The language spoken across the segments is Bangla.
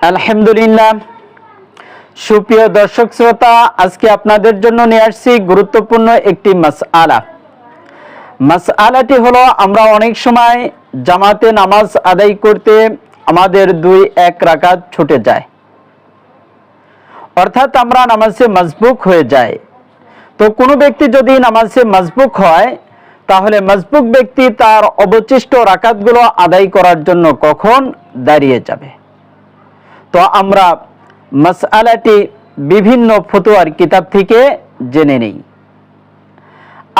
আলহামদুলিল্লাহ। সুপ্রিয় দর্শক শ্রোতা, আজকে আপনাদের জন্য নিয়ে আসছি গুরুত্বপূর্ণ একটি মাসআলাটি হলো, আমরা অনেক সময় জামাতে নামাজ আদায় করতে আমাদের 2-1 রাকাত ছুটে যায়, অর্থাৎ আমরা নামাজে মাসবুক হয়ে যাই। তো কোনো ব্যক্তি যদি নামাজে মাসবুক হয়, তাহলে মাসবুক ব্যক্তি তার অবশিষ্ট রাকাতগুলো আদায় করার জন্য কখন দাঁড়িয়ে যাবে? তো আমরা মাসআলাটি বিভিন্ন ফতোয়ার কিতাব থেকে জেনে নেই।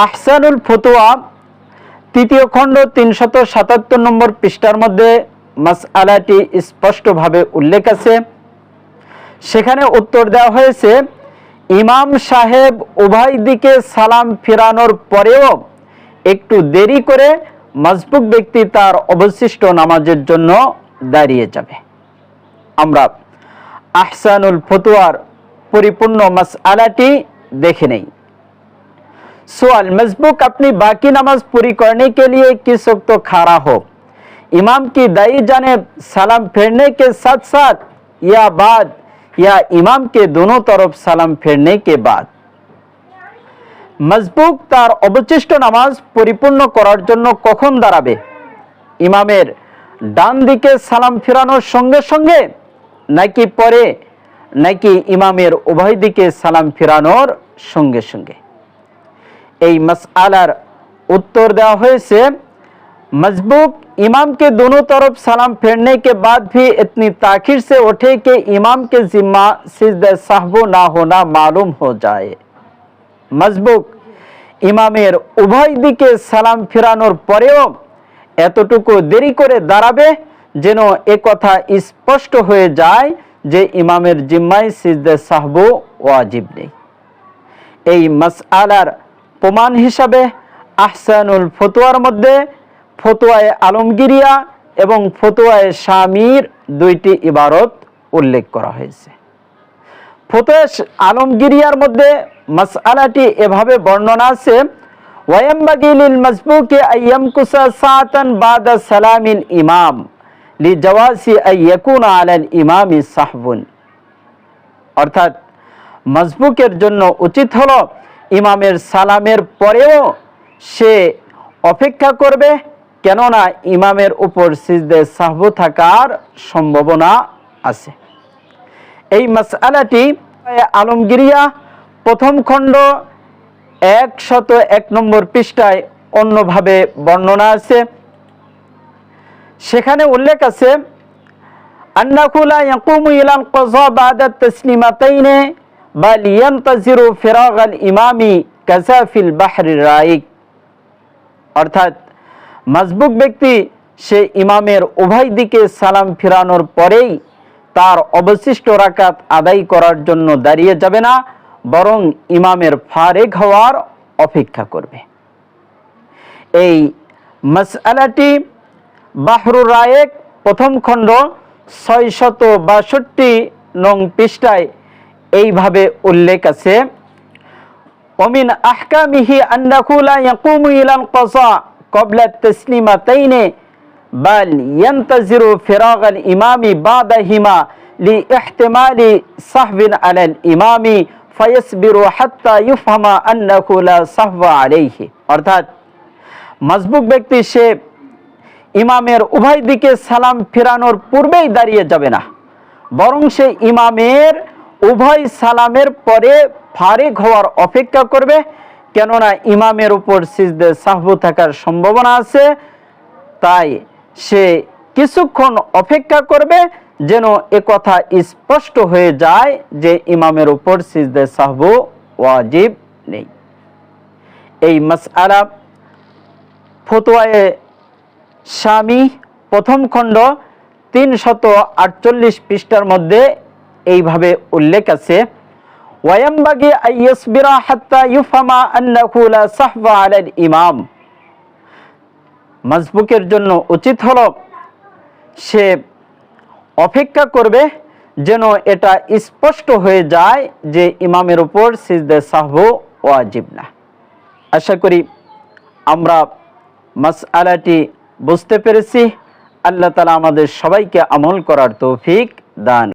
আহসানুল ফতোয়া 3য় খণ্ড 377 নম্বর পৃষ্ঠার মধ্যে মাসআলাটি স্পষ্টভাবে উল্লেখ আছে। সেখানে উত্তর দেওয়া হয়েছে, ইমাম সাহেব উভয় দিকে সালাম ফিরানোর পরেও একটু দেরি করে মাসবুক ব্যক্তি তার অবশিষ্ট নামাজের জন্য দাঁড়িয়ে যাবে। আমরা আহসানুল ফতোয়ার পরিপূর্ণ মাসআলাটি দেখে নেই। सवाल, मसबूक अपनी बाकी नमाज पूरी करने के लिए किस वक्त खड़ा हो? इमाम की दाई जानिब सलाम फेरने के साथ साथ या बाद, या इमाम के दोनों तरफ सलाम फेरने के बाद? मसबूक तार অবশিষ্ট নামাজ পরিপূর্ণ করার জন্য কখন দাঁড়াবে? ইমামের ডান দিকে সালাম ফেরানোর সঙ্গে সঙ্গে, নাকি পরে, নাকি ইমামের উভয় দিকে সালাম ফেরানোর সঙ্গে সঙ্গে? এই मसआलार उत्तर देवा हुए, मसबूक इमाम के दोनों तरफ सलाम फेरने के बाद भी इतनी ताखीर से उठे कि इमाम के जिम्मा सिजदा साहबो ना होना मालूम हो जाए। मसबूक इमामेर उभय दिके सलाम फिरानोर परेও এতটুকু দেরি করে দাঁড়াবে যেন এ কথা স্পষ্ট হয়ে যায় যে ইমামের জিম্মায় সিজদা সাহবো ওয়াজিব নেই। এই মাসআলার প্রমাণ হিসাবে আহসানুল ফতোয়ার মধ্যে ফতোয়ায়ে আলমগিরিয়া এবং ফতোয়ায়ে শামির 2টি ইবারত উল্লেখ করা হয়েছে। ফতোয়ায়ে আলমগিরিয়ার মধ্যে মাসআলাটি এভাবে বর্ণনা আছে, ওয়ায়ামবাগি লিল মাসবুকি আইয়ামকুসা সাআতান বাদা সালামিল ইমাম লিজাওয়াজি আইয়াকুনা আলাল ইমামি সাহবুন। অর্থাৎ মাসবুকের জন্য উচিত হলো ইমামের সালামের পরেও সে অপেক্ষা করবে, কেননা ইমামের উপর সিজদে সাহবু থাকার সম্ভাবনা আছে। এই মাসআলাটি আলমগিরিয়া 1ম খণ্ড 101 নম্বর পৃষ্ঠায় অন্যভাবে বর্ণনা আছে। সেখানে উল্লেখ আছে, আন্নাহু লা ইয়াকুমু ইলাল কাযা বাদা তাসলিমাতাইনি বাল ইয়ানতাজিরু ফিরাগাল ইমামি কাযা ফিল বাহরি রাইক। অর্থাৎ মাসবুক ব্যক্তি সে ইমামের উভয় দিকে সালাম ফিরানোর পরেই তার অবশিষ্ট রাকাত আদায় করার জন্য দাঁড়িয়ে যাবে না, বরং ইমামের ফারেগ হওয়ার অপেক্ষা করবে। এই মাসআলাটি বাহরুর রায়েক 1ম খণ্ড 662 নং পৃষ্ঠায় এইভাবে উল্লেখ আছে, ওমিন আহকামিহি আন্নাহু লা ইয়াকুমু ইলাল কাযা ক্বাবলা তাসলিমাতাইনি বাল ইয়ানতাজিরু ফিরাগাল ইমামি বাদাহিমা লিইহতিমালি সাহবিন আলাল ইমামি ফায়াসবিরু হাত্তা ইউফহামা আন্নাহু লা সাহওয়া আলাইহি। অর্থাৎ মাসবুক ব্যক্তি সে ইমামের উভয় দিকে সালাম ফিরানোর পূর্বেই দাঁড়িয়ে যাবে না, বরং সে ইমামের উভয় সালামের পরে ফারেগ হওয়ার অপেক্ষা করবে, কেননা ইমামের উপর সিজদে সাহবু থাকার সম্ভাবনা আছে। তাই সে কিছুক্ষণ অপেক্ষা করবে যেন এ কথা স্পষ্ট হয়ে যায় যে ইমামের উপর সিজদে সাহবু ওয়াজিব নেই। এই মাসআলা ফতোয়ায়ে শামি 1ম খণ্ড 348 পৃষ্ঠার মধ্যে এইভাবে উল্লেখ আছে, ওয়ায়ামবাগি আইয়াসবিরা হাত্তা ইউফহামা আন্নাহু লা সাহওয়া আলাল ইমাম। মাসবুকের জন্য উচিত হলো সে অপেক্ষা করবে যেন এটা স্পষ্ট হয়ে যায় যে ইমামের উপর সিজদা সাহবু ওয়াজিব না। আশা করি আমরা মাসআলাটি বুঝতে পেরেছি। আল্লাহ তাআলা আমাদের সবাইকে আমল করার তৌফিক দান